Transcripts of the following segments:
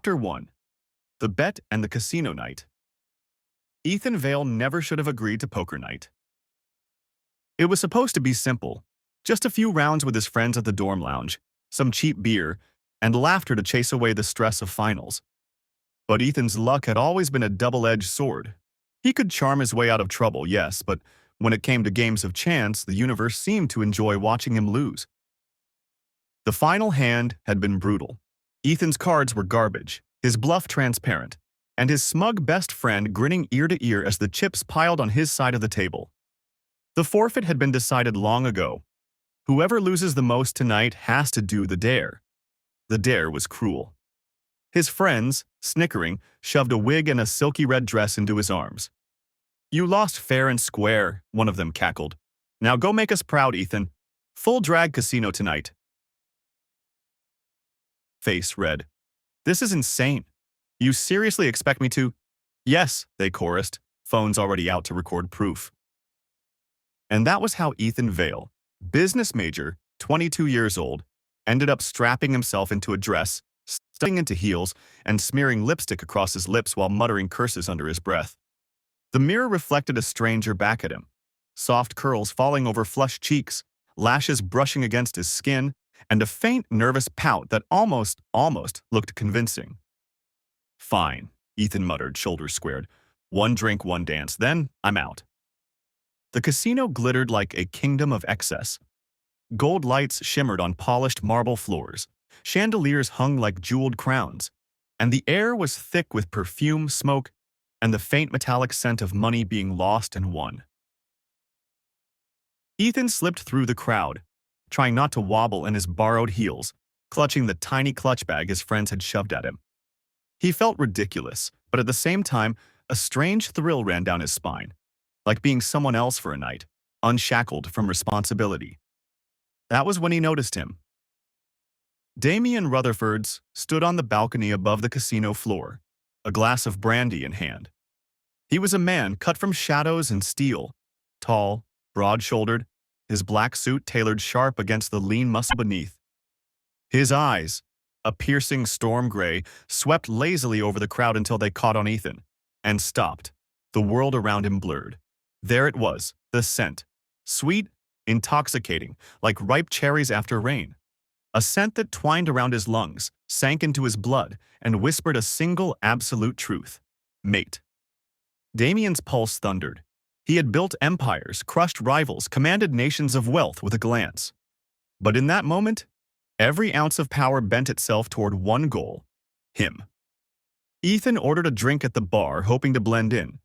Chapter 1. The Bet and the Casino Night. Ethan Vale never should have agreed to poker night. It was supposed to be simple. Just a few rounds with his friends at the dorm lounge, some cheap beer, and laughter to chase away the stress of finals. But Ethan's luck had always been a double-edged sword. He could charm his way out of trouble, yes, but when it came to games of chance, the universe seemed to enjoy watching him lose. The final hand had been brutal. Ethan's cards were garbage, his bluff transparent, and his smug best friend grinning ear to ear as the chips piled on his side of the table. The forfeit had been decided long ago. Whoever loses the most tonight has to do the dare. The dare was cruel. His friends, snickering, shoved a wig and a silky red dress into his arms. "You lost fair and square," one of them cackled. "Now go make us proud, Ethan. Full drag casino tonight." Face red. "This is insane. You seriously expect me to?" "Yes," they chorused, phones already out to record proof. And that was how Ethan Vale, business major, 22 years old, ended up strapping himself into a dress, stuffing into heels, and smearing lipstick across his lips while muttering curses under his breath. The mirror reflected a stranger back at him, soft curls falling over flushed cheeks, lashes brushing against his skin, and a faint, nervous pout that almost looked convincing. "Fine," Ethan muttered, shoulders squared. "One drink, one dance, then I'm out." The casino glittered like a kingdom of excess. Gold lights shimmered on polished marble floors, chandeliers hung like jeweled crowns, and the air was thick with perfume, smoke, and the faint metallic scent of money being lost and won. Ethan slipped through the crowd, trying not to wobble in his borrowed heels, clutching the tiny clutch bag his friends had shoved at him. He felt ridiculous, but at the same time, a strange thrill ran down his spine, like being someone else for a night, unshackled from responsibility. That was when he noticed him. Damian Rutherfords stood on the balcony above the casino floor, a glass of brandy in hand. He was a man cut from shadows and steel, tall, broad-shouldered, his black suit tailored sharp against the lean muscle beneath. His eyes, a piercing storm gray, swept lazily over the crowd until they caught on Ethan, and stopped. The world around him blurred. There it was, the scent. Sweet, intoxicating, like ripe cherries after rain. A scent that twined around his lungs, sank into his blood, and whispered a single absolute truth. Mate. Damian's pulse thundered. He had built empires, crushed rivals, commanded nations of wealth with a glance. But in that moment, every ounce of power bent itself toward one goal: him. Ethan ordered a drink at the bar, hoping to blend in.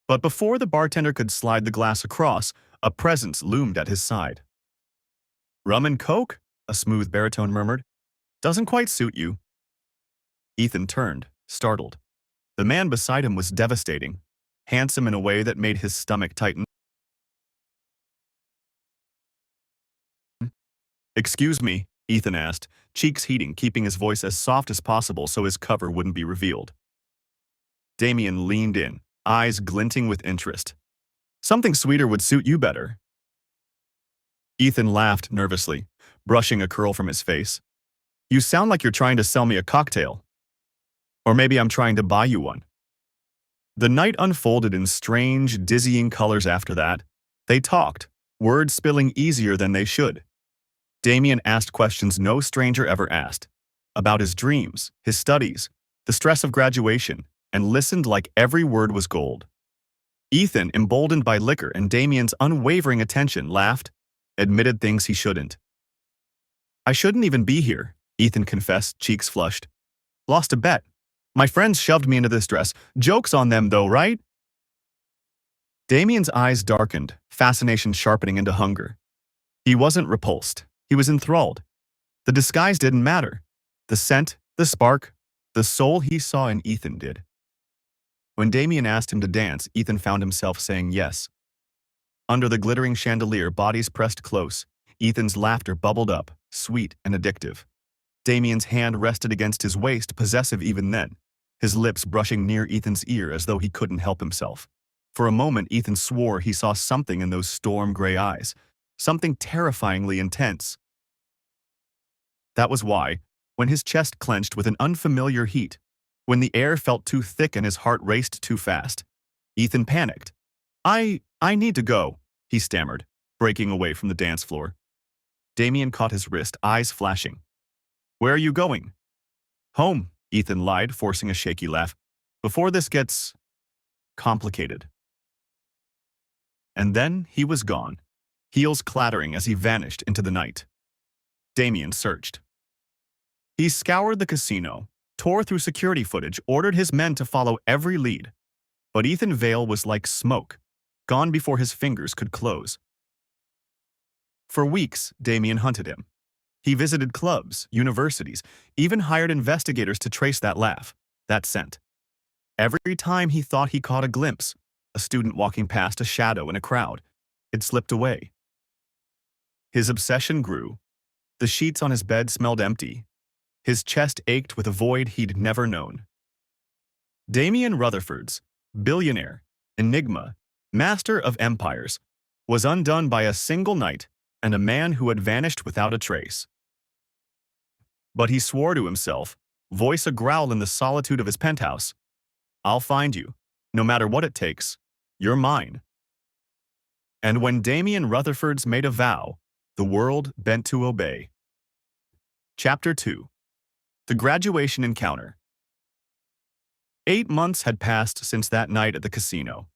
But before the bartender could slide the glass across, a presence loomed at his side. "Rum and coke?" a smooth baritone murmured. "Doesn't quite suit you." Ethan turned, startled. The man beside him was devastating, handsome in a way that made his stomach tighten. "Excuse me," Ethan asked, cheeks heating, keeping his voice as soft as possible so his cover wouldn't be revealed. Damian leaned in, eyes glinting with interest. "Something sweeter would suit you better." Ethan laughed nervously, brushing a curl from his face. "You sound like you're trying to sell me a cocktail. Or maybe I'm trying to buy you one." The night unfolded in strange, dizzying colors after that. They talked, words spilling easier than they should. Damian asked questions no stranger ever asked, about his dreams, his studies, the stress of graduation, and listened like every word was gold. Ethan, emboldened by liquor and Damian's unwavering attention, laughed, admitted things he shouldn't. "I shouldn't even be here," Ethan confessed, cheeks flushed. "Lost a bet. My friends shoved me into this dress. Joke's on them though, right?" Damian's eyes darkened, fascination sharpening into hunger. He wasn't repulsed. He was enthralled. The disguise didn't matter. The scent, the spark, the soul he saw in Ethan did. When Damian asked him to dance, Ethan found himself saying yes. Under the glittering chandelier, bodies pressed close, Ethan's laughter bubbled up, sweet and addictive. Damian's hand rested against his waist, possessive even then, his lips brushing near Ethan's ear as though he couldn't help himself. For a moment, Ethan swore he saw something in those storm-gray eyes, something terrifyingly intense. That was why, when his chest clenched with an unfamiliar heat, When the air felt too thick and his heart raced too fast, Ethan panicked. I need to go, he stammered, breaking away from the dance floor. Damian caught his wrist, eyes flashing. Where are you going? Home, Ethan lied, forcing a shaky laugh. Before this gets complicated. And then he was gone, heels clattering as he vanished into the night. Damian searched. He scoured the casino, tore through security footage, ordered his men to follow every lead. But Ethan Vale was like smoke, gone before his fingers could close. For weeks, Damian hunted him. He visited clubs, universities, even hired investigators to trace that laugh, that scent. Every time he thought he caught a glimpse, a student walking past a shadow in a crowd, it slipped away. His obsession grew. The sheets on his bed smelled empty. His chest ached with a void he'd never known. Damian Rutherford's Billionaire, Enigma, Master of Empires, was undone by a single night and a man who had vanished without a trace. But he swore to himself, voice a growl in the solitude of his penthouse. I'll find you, no matter what it takes. You're mine. And when Damian Rutherford's made a vow, the world bent to obey. Chapter 2. The Graduation Encounter. 8 months had passed since that night at the casino.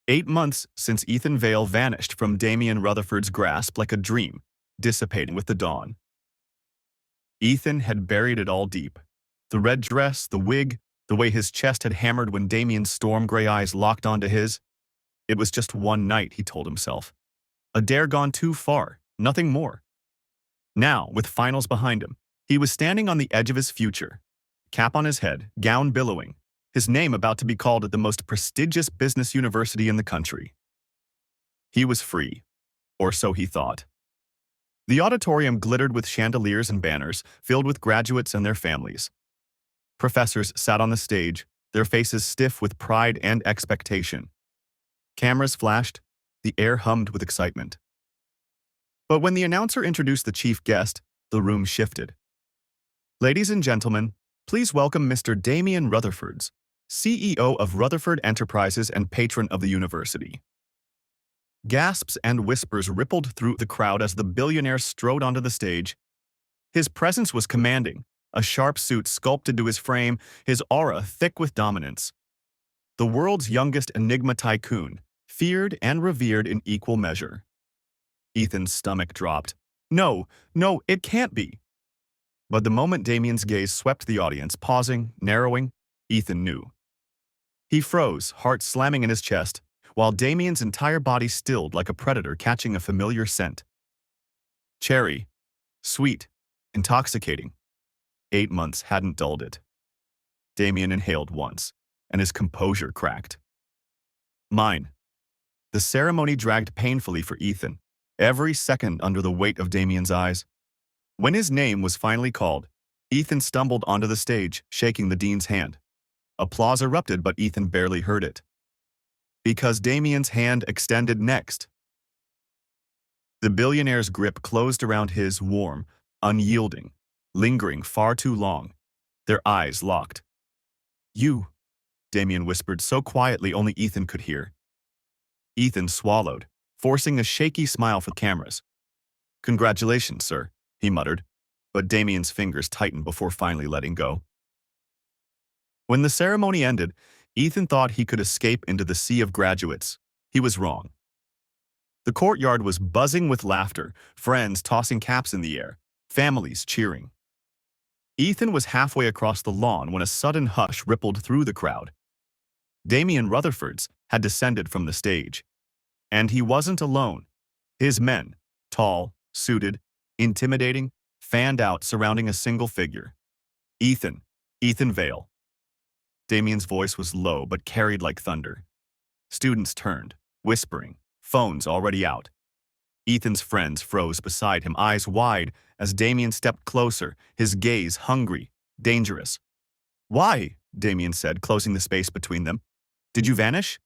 8 months since Ethan Vale vanished from Damian Rutherford's grasp like a dream, dissipating with the dawn. Ethan had buried it all deep. The red dress, the wig, the way his chest had hammered when Damian's storm-gray eyes locked onto his. It was just one night, he told himself. A dare gone too far, nothing more. Now, with finals behind him, he was standing on the edge of his future. Cap on his head, gown billowing, his name about to be called at the most prestigious business university in the country. He was free, or so he thought. The auditorium glittered with chandeliers and banners, filled with graduates and their families. Professors sat on the stage, their faces stiff with pride and expectation. Cameras flashed, the air hummed with excitement. But when the announcer introduced the chief guest, the room shifted. Ladies and gentlemen, please welcome Mr. Damian Rutherford's, CEO of Rutherford Enterprises and patron of the university. Gasps and whispers rippled through the crowd as the billionaire strode onto the stage. His presence was commanding, a sharp suit sculpted to his frame, his aura thick with dominance. The world's youngest Enigma tycoon, feared and revered in equal measure. Ethan's stomach dropped. No, it can't be. But the moment Damian's gaze swept the audience, pausing, narrowing, Ethan knew. He froze, heart slamming in his chest, while Damian's entire body stilled like a predator catching a familiar scent. Cherry. Sweet. Intoxicating. 8 months hadn't dulled it. Damian inhaled once, and his composure cracked. Mine. The ceremony dragged painfully for Ethan, every second under the weight of Damian's eyes. When his name was finally called, Ethan stumbled onto the stage, shaking the dean's hand. Applause erupted, but Ethan barely heard it. Because Damian's hand extended next. The billionaire's grip closed around his, warm, unyielding, lingering far too long. Their eyes locked. You, Damian whispered so quietly only Ethan could hear. Ethan swallowed, forcing a shaky smile for the cameras. Congratulations, sir, he muttered, but Damian's fingers tightened before finally letting go. When the ceremony ended, Ethan thought he could escape into the sea of graduates. He was wrong. The courtyard was buzzing with laughter, friends tossing caps in the air, families cheering. Ethan was halfway across the lawn when a sudden hush rippled through the crowd. Damian Rutherford's had descended from the stage. And he wasn't alone. His men, tall, suited, intimidating, fanned out surrounding a single figure. Ethan Vale. Damian's voice was low but carried like thunder. Students turned, whispering, phones already out. Ethan's friends froze beside him, eyes wide, as Damian stepped closer, his gaze hungry, dangerous. Why? Damian said, closing the space between them. Did you vanish?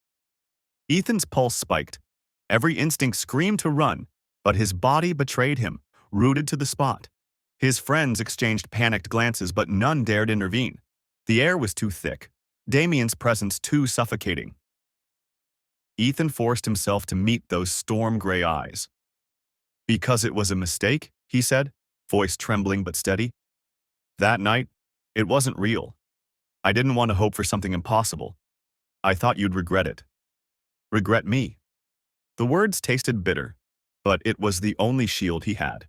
Ethan's pulse spiked. Every instinct screamed to run, but his body betrayed him, rooted to the spot. His friends exchanged panicked glances, but none dared intervene. The air was too thick, Damian's presence too suffocating. Ethan forced himself to meet those storm-gray eyes. "Because it was a mistake," he said, voice trembling but steady. "That night, it wasn't real. I didn't want to hope for something impossible. I thought you'd regret it." "Regret me?" The words tasted bitter, but it was the only shield he had.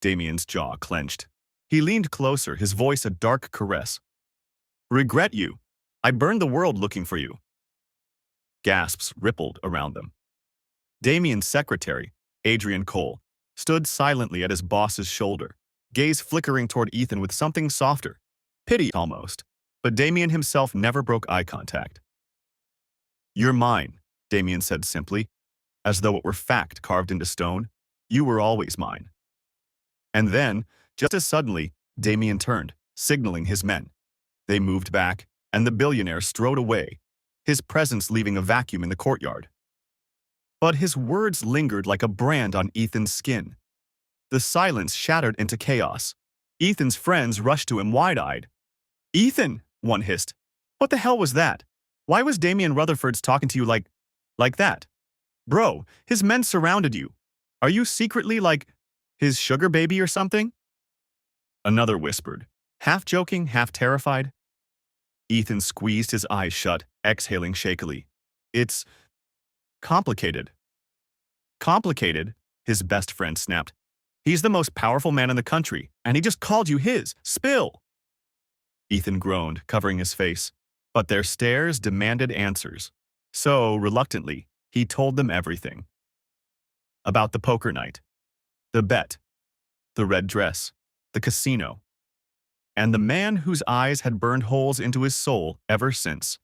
Damian's jaw clenched. He leaned closer, his voice a dark caress. "Regret you? I burned the world looking for you." Gasps rippled around them. Damian's secretary, Adrian Cole, stood silently at his boss's shoulder, gaze flickering toward Ethan with something softer, pity almost, but Damian himself never broke eye contact. "You're mine," Damian said simply, as though it were fact carved into stone. "You were always mine." And then, just as suddenly, Damian turned, signaling his men. They moved back, and the billionaire strode away, his presence leaving a vacuum in the courtyard. But his words lingered like a brand on Ethan's skin. The silence shattered into chaos. Ethan's friends rushed to him wide-eyed. "Ethan," one hissed. "What the hell was that? Why was Damian Rutherford's talking to you like that? Bro, his men surrounded you. Are you secretly his sugar baby or something?" Another whispered, half joking, half terrified. Ethan squeezed his eyes shut, exhaling shakily. "It's complicated." "Complicated?" his best friend snapped. "He's the most powerful man in the country, and he just called you his. Spill!" Ethan groaned, covering his face, but their stares demanded answers. So, reluctantly, he told them everything. About the poker night, the bet, the red dress, the casino, and the man whose eyes had burned holes into his soul ever since.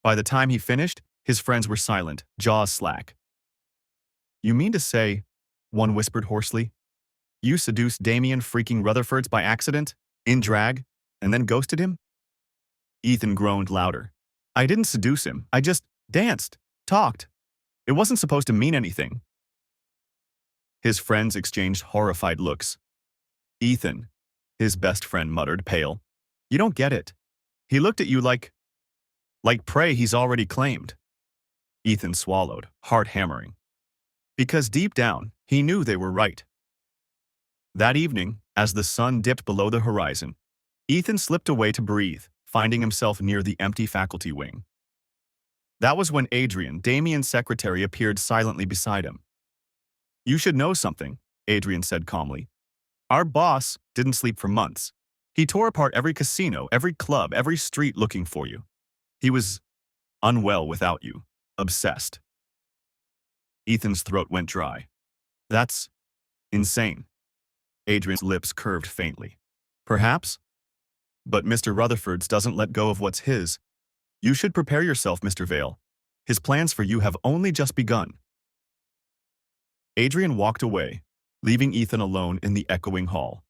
By the time he finished, his friends were silent, jaws slack. "You mean to say," one whispered hoarsely, "you seduced Damian freaking Rutherfords by accident, in drag, and then ghosted him?" Ethan groaned louder. "I didn't seduce him. I just danced, talked. It wasn't supposed to mean anything." His friends exchanged horrified looks. "Ethan," his best friend muttered, pale, "you don't get it. He looked at you like prey he's already claimed." Ethan swallowed, heart hammering. Because deep down, he knew they were right. That evening, as the sun dipped below the horizon, Ethan slipped away to breathe, finding himself near the empty faculty wing. That was when Adrian, Damian's secretary, appeared silently beside him. "You should know something," Adrian said calmly. "Our boss didn't sleep for months. He tore apart every casino, every club, every street looking for you. He was unwell without you, obsessed." Ethan's throat went dry. "That's insane." Adrian's lips curved faintly. "Perhaps? But Mr. Rutherford's doesn't let go of what's his. You should prepare yourself, Mr. Vale. His plans for you have only just begun." Adrian walked away, leaving Ethan alone in the echoing hall.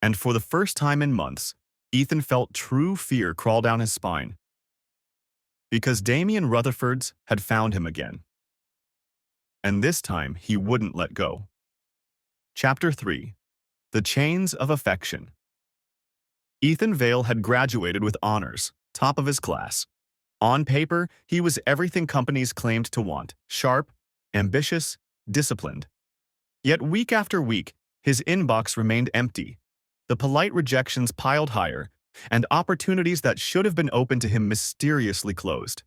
And for the first time in months, Ethan felt true fear crawl down his spine. Because Damian Rutherford's had found him again. And this time, he wouldn't let go. Chapter 3. The Chains of Affection. Ethan Vale had graduated with honors, top of his class. On paper, he was everything companies claimed to want: sharp, ambitious, disciplined. Yet week after week, his inbox remained empty. The polite rejections piled higher, and opportunities that should have been open to him mysteriously closed.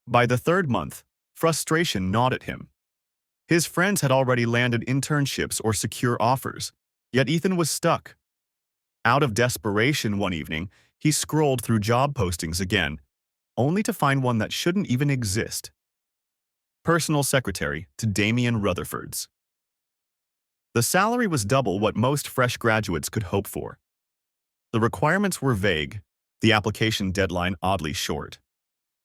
By the third month, frustration gnawed at him. His friends had already landed internships or secure offers, yet Ethan was stuck. Out of desperation one evening, he scrolled through job postings again, only to find one that shouldn't even exist. Personal secretary to Damian Rutherford's. The salary was double what most fresh graduates could hope for. The requirements were vague, the application deadline oddly short.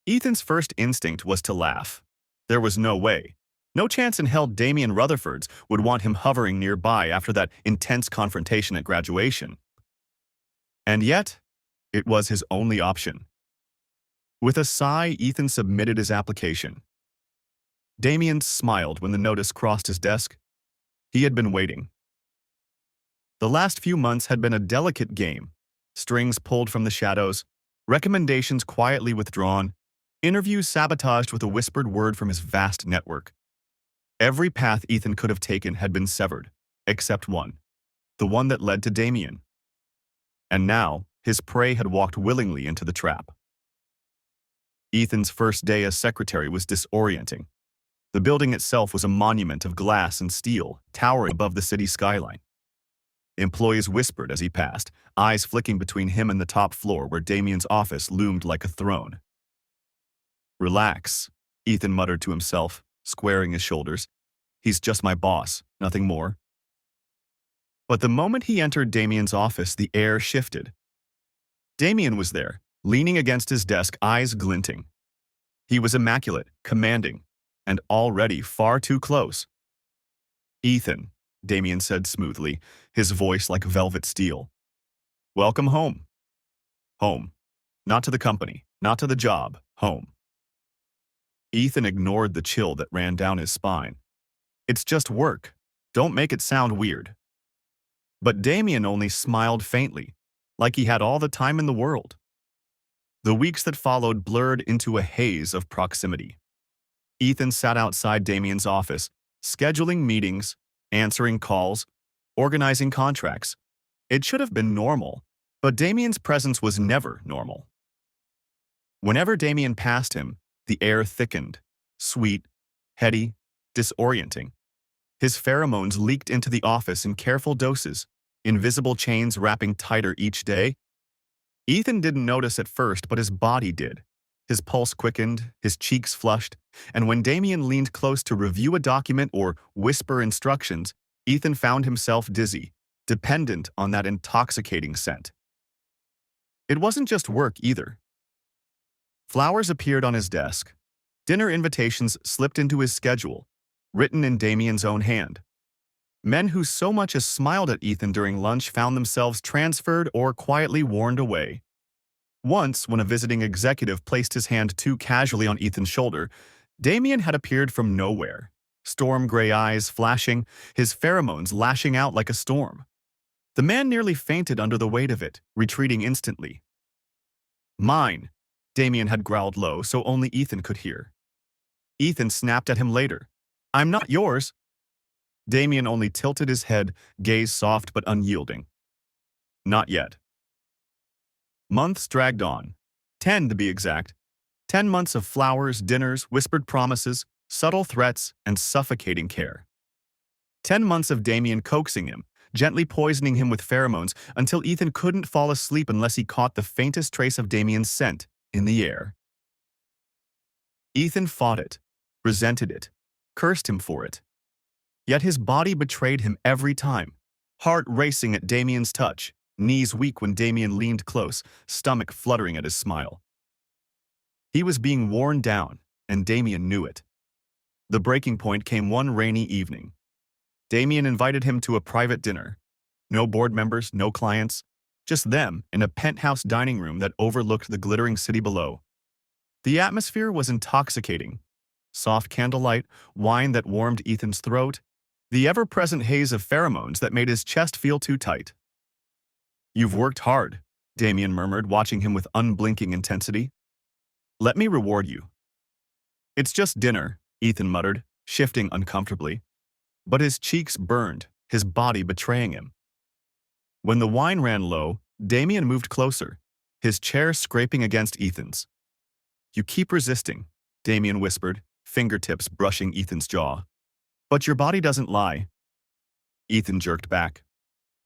Ethan's first instinct was to laugh. There was no way, no chance in hell Damian Rutherford's would want him hovering nearby after that intense confrontation at graduation. And yet, it was his only option. With a sigh, Ethan submitted his application. Damian smiled when the notice crossed his desk. He had been waiting. The last few months had been a delicate game, strings pulled from the shadows, recommendations quietly withdrawn, interviews sabotaged with a whispered word from his vast network. Every path Ethan could have taken had been severed, except one, the one that led to Damian. And now, his prey had walked willingly into the trap. Ethan's first day as secretary was disorienting. The building itself was a monument of glass and steel, towering above the city skyline. Employees whispered as he passed, eyes flicking between him and the top floor where Damian's office loomed like a throne. "Relax," Ethan muttered to himself, squaring his shoulders. "He's just my boss, nothing more." But the moment he entered Damian's office, the air shifted. Damian was there, leaning against his desk, eyes glinting. He was immaculate, commanding, and already far too close. "Ethan," Damian said smoothly, his voice like velvet steel. "Welcome home." Home. Not to the company, not to the job, home. Ethan ignored the chill that ran down his spine. "It's just work. Don't make it sound weird." But Damian only smiled faintly, like he had all the time in the world. The weeks that followed blurred into a haze of proximity. Ethan sat outside Damian's office, scheduling meetings, answering calls, organizing contracts. It should have been normal, but Damian's presence was never normal. Whenever Damian passed him, the air thickened, sweet, heady, disorienting. His pheromones leaked into the office in careful doses, invisible chains wrapping tighter each day. Ethan didn't notice at first, but his body did. His pulse quickened, his cheeks flushed, and when Damian leaned close to review a document or whisper instructions, Ethan found himself dizzy, dependent on that intoxicating scent. It wasn't just work either. Flowers appeared on his desk. Dinner invitations slipped into his schedule, written in Damian's own hand. Men who so much as smiled at Ethan during lunch found themselves transferred or quietly warned away. Once, when a visiting executive placed his hand too casually on Ethan's shoulder, Damian had appeared from nowhere, storm gray eyes flashing, his pheromones lashing out like a storm. The man nearly fainted under the weight of it, retreating instantly. "Mine," Damian had growled low so only Ethan could hear. Ethan snapped at him later. "I'm not yours." Damian only tilted his head, gaze soft but unyielding. "Not yet." Months dragged on. 10 to be exact. 10 months of flowers, dinners, whispered promises, subtle threats, and suffocating care. 10 months of Damian coaxing him, gently poisoning him with pheromones until Ethan couldn't fall asleep unless he caught the faintest trace of Damian's scent in the air. Ethan fought it, resented it, cursed him for it. Yet his body betrayed him every time, heart racing at Damian's touch, knees weak when Damian leaned close, stomach fluttering at his smile. He was being worn down, and Damian knew it. The breaking point came one rainy evening. Damian invited him to a private dinner. No board members, no clients, just them in a penthouse dining room that overlooked the glittering city below. The atmosphere was intoxicating. Soft candlelight, wine that warmed Ethan's throat, the ever-present haze of pheromones that made his chest feel too tight. "You've worked hard," Damian murmured, watching him with unblinking intensity. "Let me reward you." "It's just dinner," Ethan muttered, shifting uncomfortably. But his cheeks burned, his body betraying him. When the wine ran low, Damian moved closer, his chair scraping against Ethan's. "You keep resisting," Damian whispered, fingertips brushing Ethan's jaw. "But your body doesn't lie." Ethan jerked back.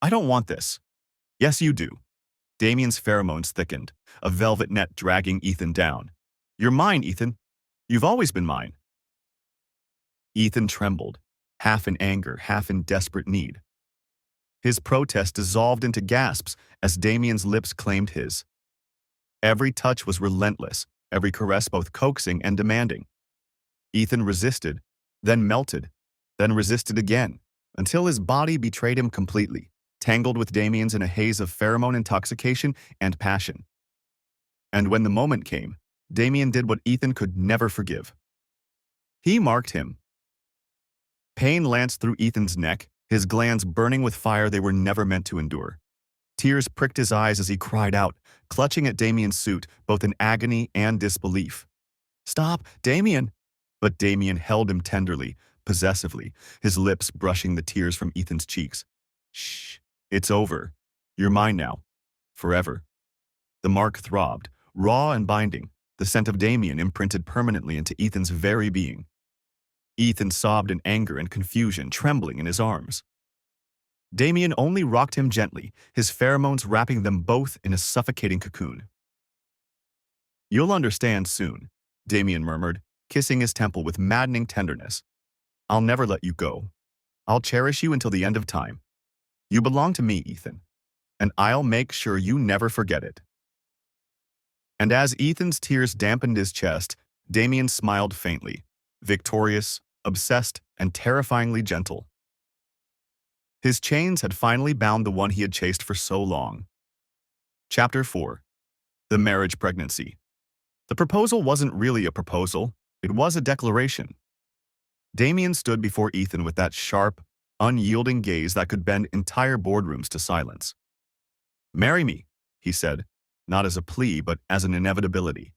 "I don't want this." "Yes, you do." Damian's pheromones thickened, a velvet net dragging Ethan down. "You're mine, Ethan. You've always been mine." Ethan trembled, half in anger, half in desperate need. His protest dissolved into gasps as Damian's lips claimed his. Every touch was relentless, every caress both coaxing and demanding. Ethan resisted, then melted, then resisted again, until his body betrayed him completely, tangled with Damian's in a haze of pheromone intoxication and passion. And when the moment came, Damian did what Ethan could never forgive. He marked him. Pain lanced through Ethan's neck, his glands burning with fire they were never meant to endure. Tears pricked his eyes as he cried out, clutching at Damian's suit, both in agony and disbelief. "Stop, Damian!" But Damian held him tenderly, possessively, his lips brushing the tears from Ethan's cheeks. "Shh, it's over. You're mine now. Forever." The mark throbbed, raw and binding, the scent of Damian imprinted permanently into Ethan's very being. Ethan sobbed in anger and confusion, trembling in his arms. Damian only rocked him gently, his pheromones wrapping them both in a suffocating cocoon. "You'll understand soon," Damian murmured, kissing his temple with maddening tenderness. "I'll never let you go. I'll cherish you until the end of time. You belong to me, Ethan, and I'll make sure you never forget it." And as Ethan's tears dampened his chest, Damian smiled faintly, victorious, obsessed, and terrifyingly gentle. His chains had finally bound the one he had chased for so long. Chapter 4. The Marriage Pregnancy. The proposal wasn't really a proposal, it was a declaration. Damian stood before Ethan with that sharp, unyielding gaze that could bend entire boardrooms to silence. "Marry me," he said, not as a plea but as an inevitability.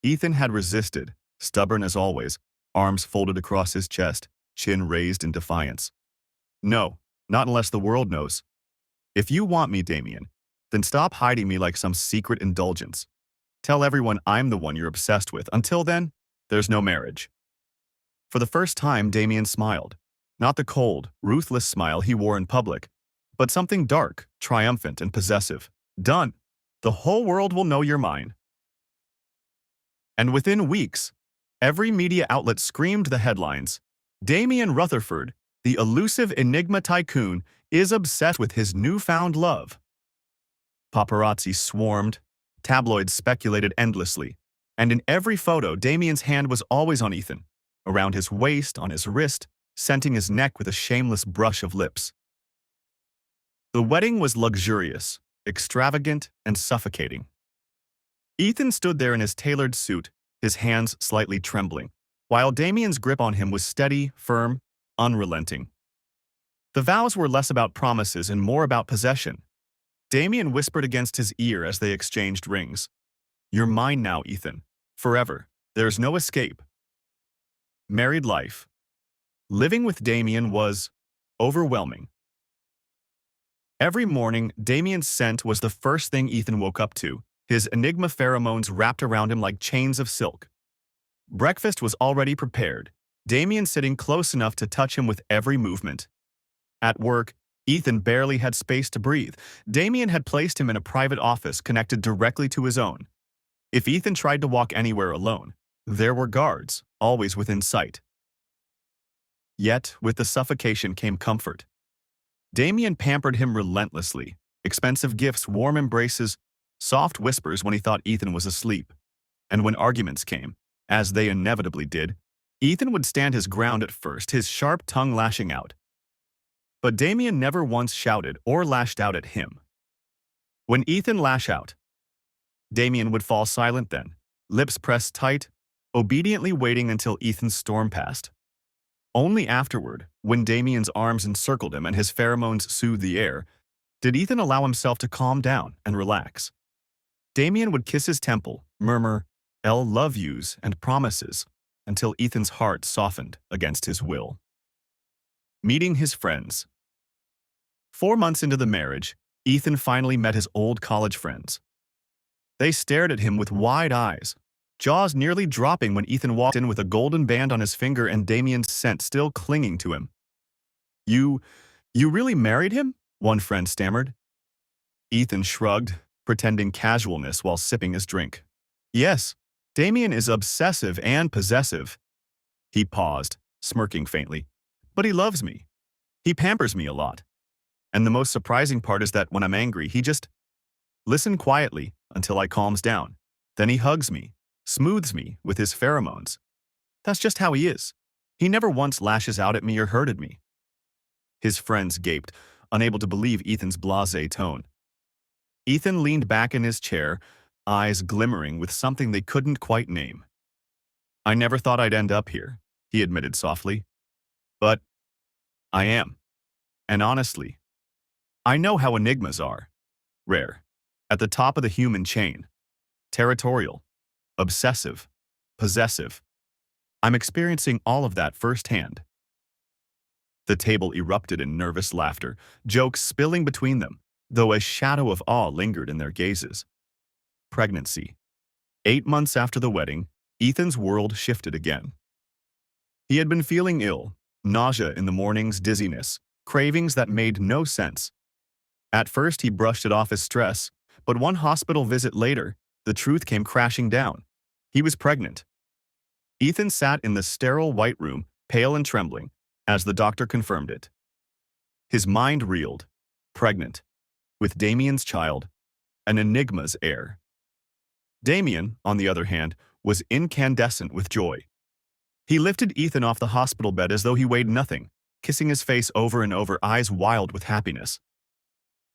Ethan had resisted, stubborn as always, arms folded across his chest, chin raised in defiance. "No, not unless the world knows. If you want me, Damian, then stop hiding me like some secret indulgence. Tell everyone I'm the one you're obsessed with. Until then, there's no marriage." For the first time, Damian smiled. Not the cold, ruthless smile he wore in public, but something dark, triumphant, and possessive. "Done. The whole world will know you're mine." And within weeks, every media outlet screamed the headlines. Damian Rutherford, the elusive Enigma tycoon, is obsessed with his newfound love. Paparazzi swarmed, tabloids speculated endlessly, and in every photo, Damian's hand was always on Ethan, around his waist, on his wrist, scenting his neck with a shameless brush of lips. The wedding was luxurious, extravagant, and suffocating. Ethan stood there in his tailored suit, his hands slightly trembling, while Damian's grip on him was steady, firm, unrelenting. The vows were less about promises and more about possession. Damian whispered against his ear as they exchanged rings. "You're mine now, Ethan. Forever. There's no escape." Married life. Living with Damian was overwhelming. Every morning, Damian's scent was the first thing Ethan woke up to, his Enigma pheromones wrapped around him like chains of silk. Breakfast was already prepared, Damian sitting close enough to touch him with every movement. At work, Ethan barely had space to breathe. Damian had placed him in a private office connected directly to his own. If Ethan tried to walk anywhere alone, there were guards, always within sight. Yet, with the suffocation came comfort. Damian pampered him relentlessly, expensive gifts, warm embraces, soft whispers when he thought Ethan was asleep. And when arguments came, as they inevitably did, Ethan would stand his ground at first, his sharp tongue lashing out. But Damian never once shouted or lashed out at him. When Ethan lashed out, Damian would fall silent then, lips pressed tight, obediently waiting until Ethan's storm passed. Only afterward, when Damian's arms encircled him and his pheromones soothed the air, did Ethan allow himself to calm down and relax. Damian would kiss his temple, murmur, "I'll love yous," and promises, until Ethan's heart softened against his will. Meeting his friends. 4 months into the marriage, Ethan finally met his old college friends. They stared at him with wide eyes, jaws nearly dropping when Ethan walked in with a golden band on his finger and Damian's scent still clinging to him. You really married him?" one friend stammered. Ethan shrugged, pretending casualness while sipping his drink. "Yes, Damian is obsessive and possessive." He paused, smirking faintly. "But he loves me. He pampers me a lot. And the most surprising part is that when I'm angry, he just listens quietly until I calms down. Then he hugs me, smooths me with his pheromones. That's just how he is. He never once lashes out at me or hurted me." His friends gaped, unable to believe Ethan's blasé tone. Ethan leaned back in his chair, eyes glimmering with something they couldn't quite name. "I never thought I'd end up here," he admitted softly. "But I am. And honestly, I know how enigmas are. rare. At the top of the human chain. Territorial. Obsessive. Possessive. I'm experiencing all of that firsthand. The table erupted in nervous laughter, jokes spilling between them, though a shadow of awe lingered in their gazes. Pregnancy. 8 months after the wedding, Ethan's world shifted again. He had been feeling ill, nausea in the mornings, dizziness, cravings that made no sense. At first, he brushed it off as stress, but one hospital visit later, the truth came crashing down. He was pregnant. Ethan sat in the sterile white room, pale and trembling, as the doctor confirmed it. His mind reeled. Pregnant. With Damian's child, an Enigma's heir. Damian, on the other hand, was incandescent with joy. He lifted Ethan off the hospital bed as though he weighed nothing, kissing his face over and over, eyes wild with happiness.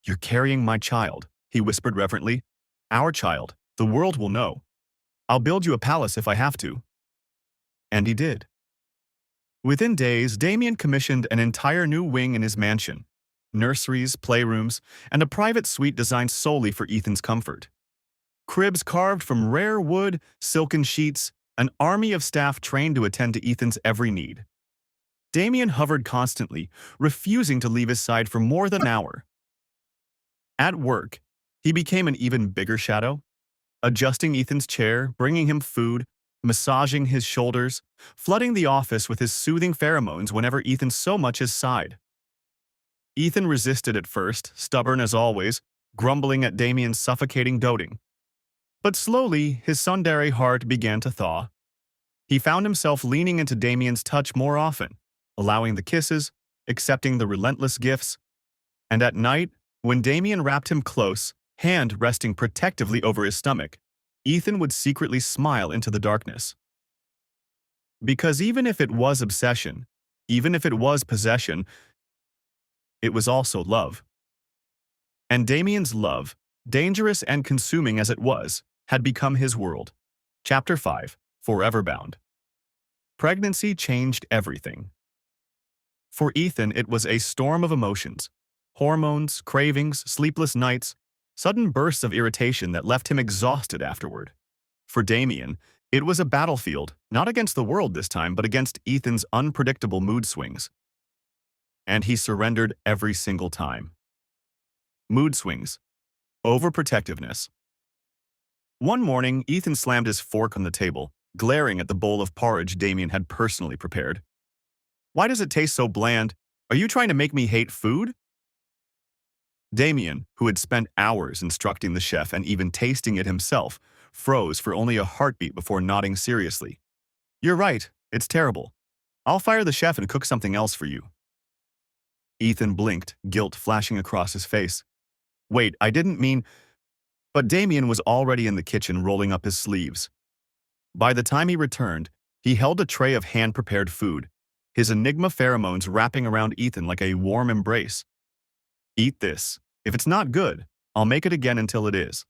"You're carrying my child," he whispered reverently. "Our child. The world will know. I'll build you a palace if I have to." And he did. Within days, Damian commissioned an entire new wing in his mansion. Nurseries, playrooms, and a private suite designed solely for Ethan's comfort. Cribs carved from rare wood, silken sheets, an army of staff trained to attend to Ethan's every need. Damian hovered constantly, refusing to leave his side for more than an hour. At work, he became an even bigger shadow, adjusting Ethan's chair, bringing him food, massaging his shoulders, flooding the office with his soothing pheromones whenever Ethan so much as sighed. Ethan resisted at first, stubborn as always, grumbling at Damian's suffocating doting. But slowly, his tsundere heart began to thaw. He found himself leaning into Damian's touch more often, allowing the kisses, accepting the relentless gifts. And at night, when Damian wrapped him close, hand resting protectively over his stomach, Ethan would secretly smile into the darkness. Because even if it was obsession, even if it was possession, it was also love. And Damian's love, dangerous and consuming as it was, had become his world. Chapter 5. Forever Bound. Pregnancy changed everything. For Ethan, it was a storm of emotions. Hormones, cravings, sleepless nights, sudden bursts of irritation that left him exhausted afterward. For Damian, it was a battlefield, not against the world this time, but against Ethan's unpredictable mood swings. And he surrendered every single time. Mood swings. Overprotectiveness. One morning, Ethan slammed his fork on the table, glaring at the bowl of porridge Damian had personally prepared. "Why does it taste so bland? Are you trying to make me hate food?" Damian, who had spent hours instructing the chef and even tasting it himself, froze for only a heartbeat before nodding seriously. "You're right, it's terrible. I'll fire the chef and cook something else for you." Ethan blinked, guilt flashing across his face. "Wait, I didn't mean—" But Damian was already in the kitchen rolling up his sleeves. By the time he returned, he held a tray of hand-prepared food, his Enigma pheromones wrapping around Ethan like a warm embrace. "Eat this. If it's not good, I'll make it again until it is."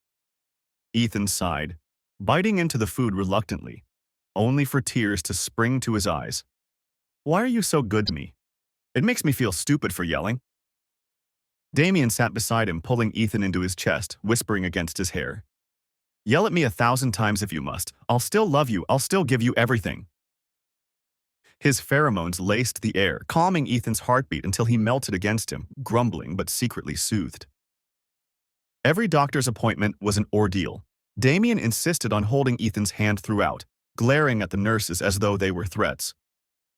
Ethan sighed, biting into the food reluctantly, only for tears to spring to his eyes. "Why are you so good to me? It makes me feel stupid for yelling." Damian sat beside him, pulling Ethan into his chest, whispering against his hair. "Yell at me 1,000 times if you must. I'll still love you. I'll still give you everything." His pheromones laced the air, calming Ethan's heartbeat until he melted against him, grumbling but secretly soothed. Every doctor's appointment was an ordeal. Damian insisted on holding Ethan's hand throughout, glaring at the nurses as though they were threats.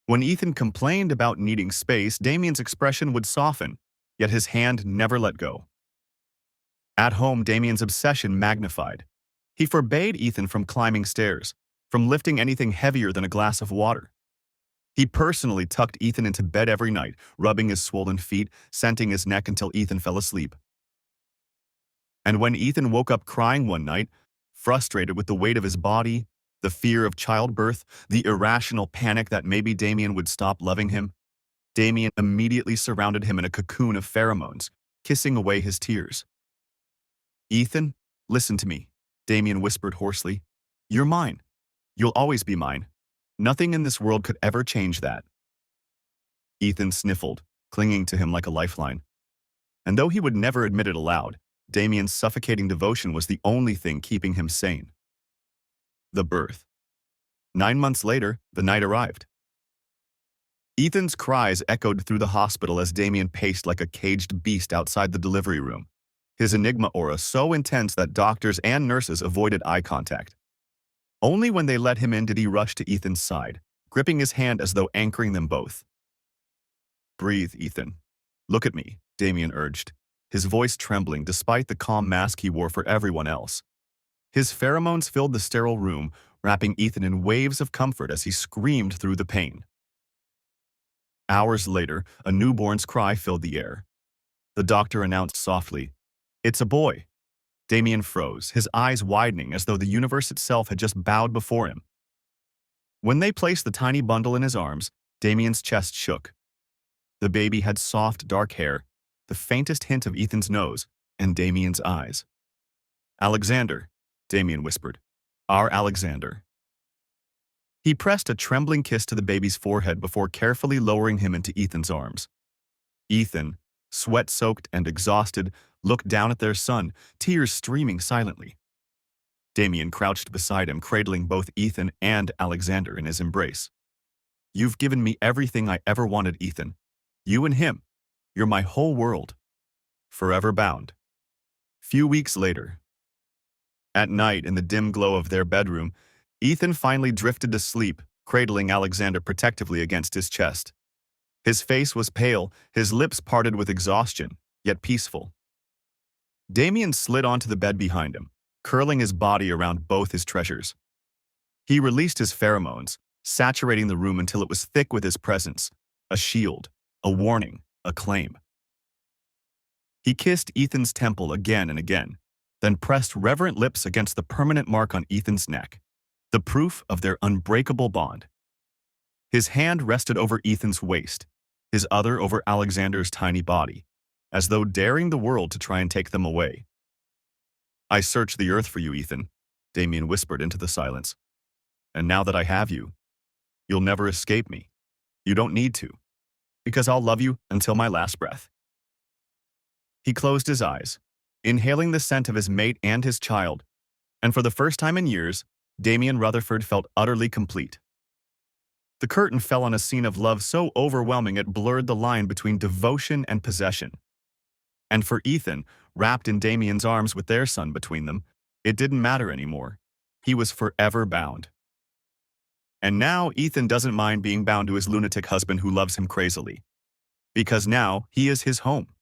When Ethan complained about needing space, Damian's expression would soften, yet his hand never let go. At home, Damian's obsession magnified. He forbade Ethan from climbing stairs, from lifting anything heavier than a glass of water. He personally tucked Ethan into bed every night, rubbing his swollen feet, scenting his neck until Ethan fell asleep. And when Ethan woke up crying one night, frustrated with the weight of his body, the fear of childbirth, the irrational panic that maybe Damian would stop loving him, Damian immediately surrounded him in a cocoon of pheromones, kissing away his tears. "Ethan, listen to me," Damian whispered hoarsely. "You're mine. You'll always be mine. Nothing in this world could ever change that." Ethan sniffled, clinging to him like a lifeline. And though he would never admit it aloud, Damian's suffocating devotion was the only thing keeping him sane. The birth. 9 months later, the night arrived. Ethan's cries echoed through the hospital as Damian paced like a caged beast outside the delivery room, his Enigma aura so intense that doctors and nurses avoided eye contact. Only when they let him in did he rush to Ethan's side, gripping his hand as though anchoring them both. "Breathe, Ethan. Look at me," Damian urged, his voice trembling despite the calm mask he wore for everyone else. His pheromones filled the sterile room, wrapping Ethan in waves of comfort as he screamed through the pain. Hours later, a newborn's cry filled the air. The doctor announced softly, "It's a boy." Damian froze, his eyes widening as though the universe itself had just bowed before him. When they placed the tiny bundle in his arms, Damian's chest shook. The baby had soft, dark hair, the faintest hint of Ethan's nose, and Damian's eyes. "Alexander," Damian whispered. "Our Alexander." He pressed a trembling kiss to the baby's forehead before carefully lowering him into Ethan's arms. Ethan, sweat-soaked and exhausted, looked down at their son, tears streaming silently. Damian crouched beside him, cradling both Ethan and Alexander in his embrace. "You've given me everything I ever wanted, Ethan. You and him. You're my whole world. Forever bound." Few weeks later. At night, in the dim glow of their bedroom, Ethan finally drifted to sleep, cradling Alexander protectively against his chest. His face was pale, his lips parted with exhaustion, yet peaceful. Damian slid onto the bed behind him, curling his body around both his treasures. He released his pheromones, saturating the room until it was thick with his presence, a shield, a warning, a claim. He kissed Ethan's temple again and again, then pressed reverent lips against the permanent mark on Ethan's neck, the proof of their unbreakable bond. His hand rested over Ethan's waist, his other over Alexander's tiny body, as though daring the world to try and take them away. "I searched the earth for you, Ethan," Damian whispered into the silence. "And now that I have you, you'll never escape me. You don't need to, because I'll love you until my last breath." He closed his eyes, inhaling the scent of his mate and his child, and for the first time in years, Damian Rutherford felt utterly complete. The curtain fell on a scene of love so overwhelming it blurred the line between devotion and possession. And for Ethan, wrapped in Damian's arms with their son between them, it didn't matter anymore. He was forever bound. And now Ethan doesn't mind being bound to his lunatic husband who loves him crazily. Because now he is his home.